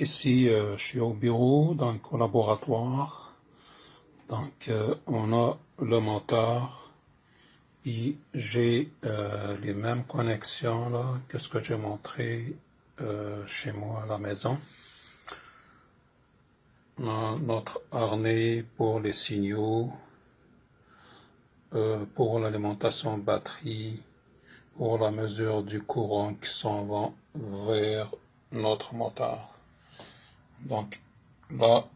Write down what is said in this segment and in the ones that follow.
Ici, je suis au bureau, donc au laboratoire. Donc, on a le moteur. Et j'ai les mêmes connexions là, que ce que j'ai montré chez moi à la maison. On a notre harnais pour les signaux, pour l'alimentation batterie, pour la mesure du courant qui s'en va vers notre moteur. Donc là,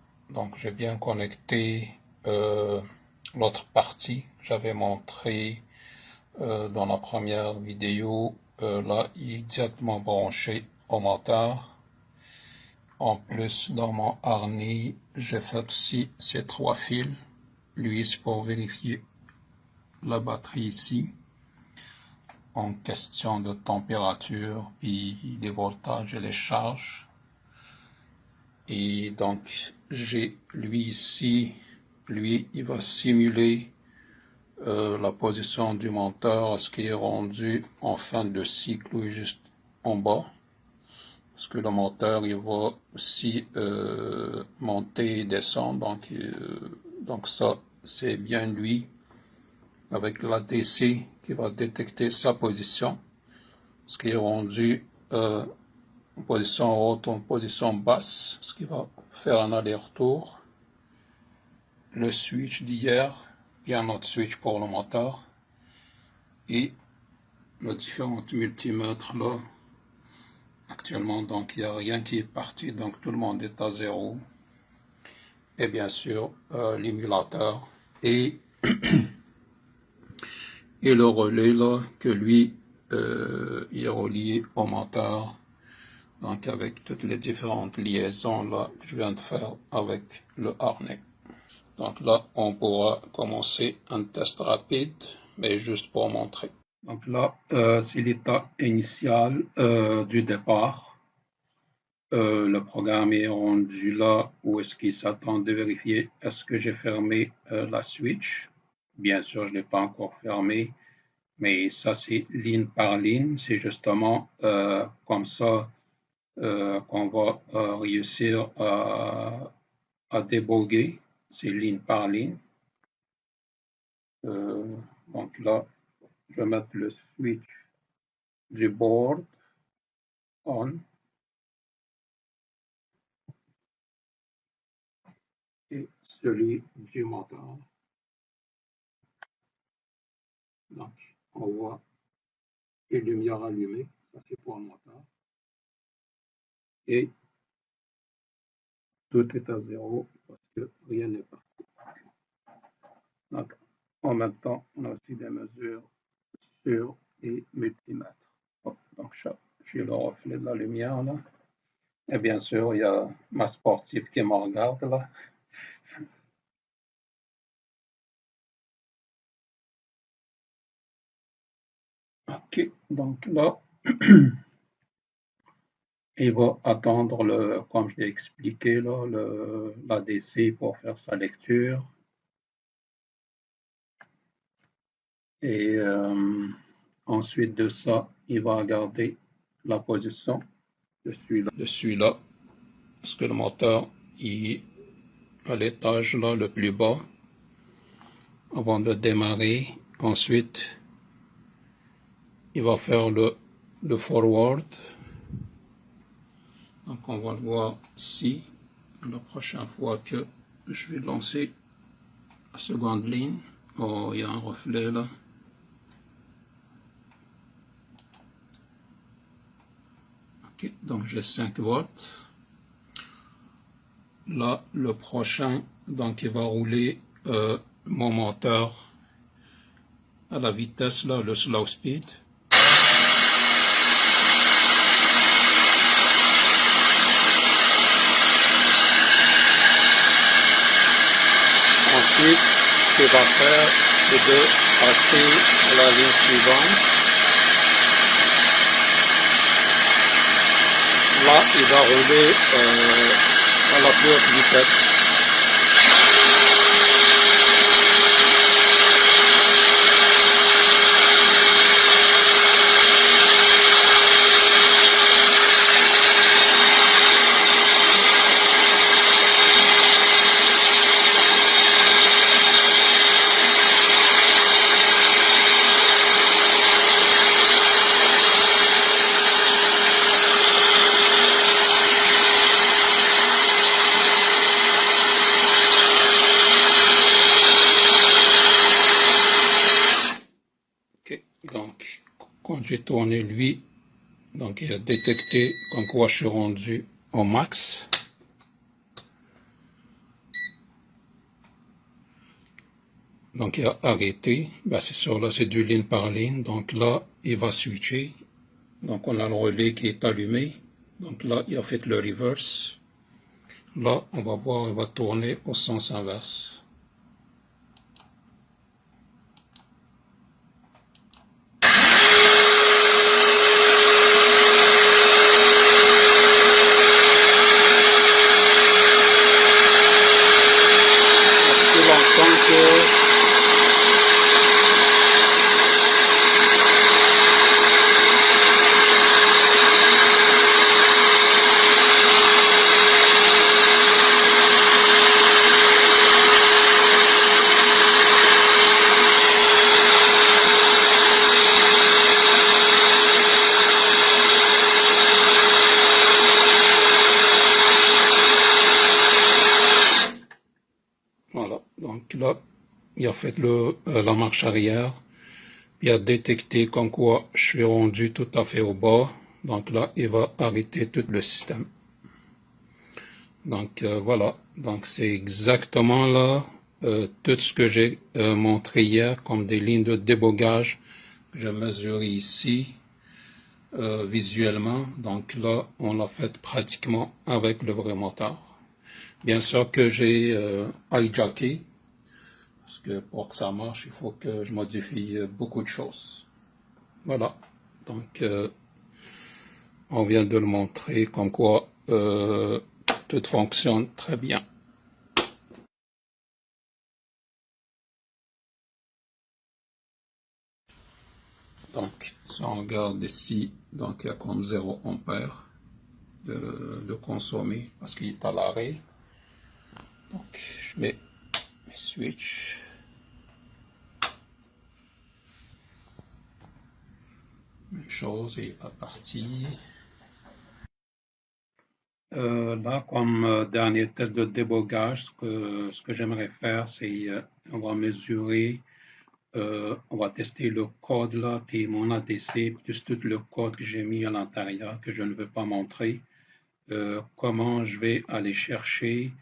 j'ai bien connecté l'autre partie que j'avais montré dans la première vidéo. Là, il est directement branché au moteur. En plus, dans mon harnais, j'ai fait aussi ces 3 fils. Lui, c'est pour vérifier la batterie ici en question de température, puis les voltages et les charges. Et donc, j'ai lui ici, lui, il va simuler la position du moteur à ce qui est rendu en fin de cycle ou juste en bas. Parce que le moteur, il va aussi monter et descendre. Donc ça, c'est bien lui, avec l'ADC, qui va détecter sa position. Ce qui est rendu en position haute ou en position basse. Ce qui va faire un aller-retour. Le switch d'hier, il y a un autre switch pour le moteur. Et nos différents multimètres là. Actuellement, donc, il n'y a rien qui est parti, donc tout le monde est à 0. Et bien sûr, l'émulateur et, et le relais, là, que lui, il est relié au moteur. Donc, avec toutes les différentes liaisons, là, que je viens de faire avec le harnais. Donc là, on pourra commencer un test rapide, mais juste pour montrer. Donc là, c'est l'état initial du départ. Le programme est rendu là où est-ce qu'il s'attend de vérifier est-ce que j'ai fermé la switch. Bien sûr, je ne l'ai pas encore fermé, mais ça c'est ligne par ligne. C'est justement comme ça qu'on va réussir à déboguer. C'est ligne par ligne. Donc là, je vais mettre le switch du board on et celui du moteur. Donc, on voit les lumières allumées, ça c'est pour le moteur. Et tout est à 0 parce que rien n'est parti. Donc, en même temps, on a aussi des mesures sur les multimètres. Donc, j'ai le reflet de la lumière là. Et bien sûr, il y a ma sportive qui me regarde là. Ok, donc là, il va attendre comme je l'ai expliqué là, l'ADC pour faire sa lecture. Et ensuite de ça, il va regarder la position de celui-là. Parce que le moteur est à l'étage là, le plus bas, avant de démarrer. Ensuite, il va faire le forward. Donc on va le voir ici, la prochaine fois que je vais lancer la seconde ligne. Oh, il y a un reflet là. Ok, donc j'ai 5 volts. Là, le prochain, donc il va rouler mon moteur à la vitesse là, le slow speed. Ensuite, ce qu'il va faire, c'est de passer à la ligne suivante. Là, il va rouler à la plus haute vitesse. j'ai tourné lui, donc il a détecté comme quoi je suis rendu au max. Donc il a arrêté, ben, c'est sûr, là c'est 2 lignes par ligne, donc là il va switcher. Donc on a le relais qui est allumé, donc là il a fait le reverse. Là on va voir, il va tourner au sens inverse. Voilà, donc là, il a fait la marche arrière, il a détecté comme quoi je suis rendu tout à fait au bas, donc là, il va arrêter tout le système. Donc voilà, donc c'est exactement là tout ce que j'ai montré hier comme des lignes de débogage que j'ai mesuré ici visuellement. Donc là, on l'a fait pratiquement avec le vrai moteur. Bien sûr que j'ai hijacké, parce que pour que ça marche, il faut que je modifie beaucoup de choses. Voilà, donc on vient de le montrer comme quoi tout fonctionne très bien. Donc, si on regarde ici, donc il y a comme 0 ampère de consommer parce qu'il est à l'arrêt. Donc, je mets mes switches. Même chose, il n'est pas parti. Là, comme dernier test de débogage, ce que j'aimerais faire, c'est on va mesurer, on va tester le code là, puis mon ADC, plus tout le code que j'ai mis à l'intérieur, que je ne veux pas montrer. Comment je vais aller chercher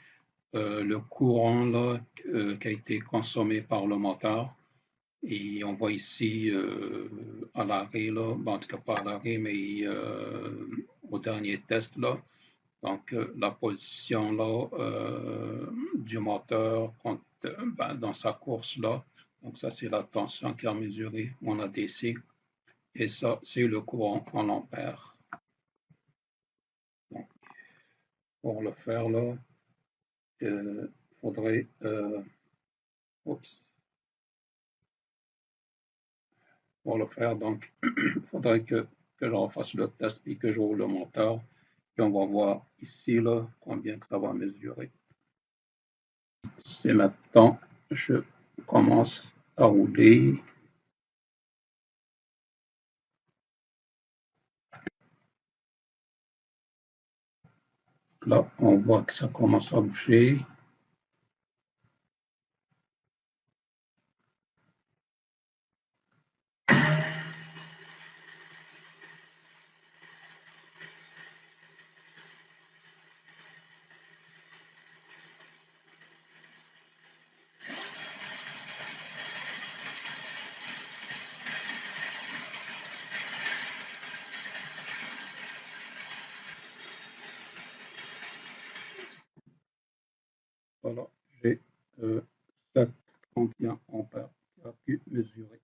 le courant là, qui a été consommé par le moteur. Et on voit ici à l'arrêt, là, en tout cas pas à l'arrêt, mais au dernier test là. Donc la position là du moteur dans sa course là. Donc ça c'est la tension qui a mesuré mon ADC. Et ça c'est le courant en ampères. Donc, pour le faire là, il faudrait pour le faire, donc il faudrait que je refasse le test et que j'ouvre le moteur. Et on va voir ici là combien que ça va mesurer. C'est maintenant, je commence à rouler. Là, on voit que ça commence à bouger. Voilà, j'ai 7,31 ampères qui a pu mesurer.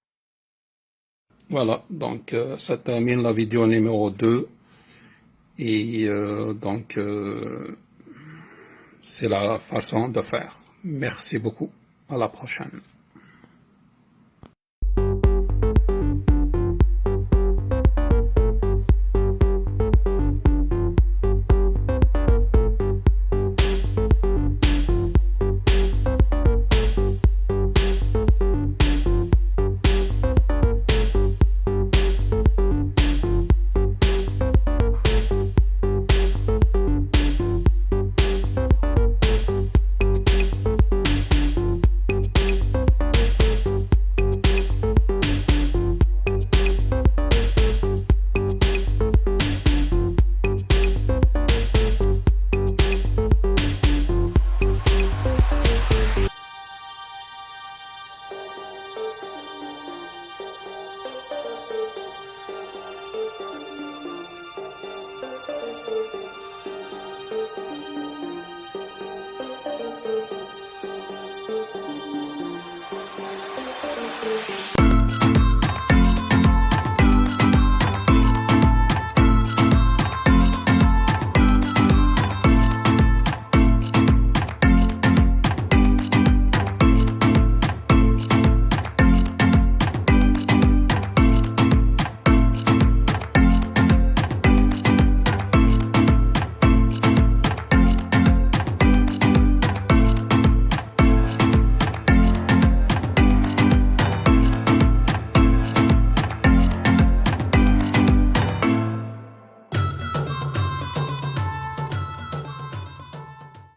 Voilà, donc ça termine la vidéo numéro 2. Et donc, c'est la façon de faire. Merci beaucoup. À la prochaine.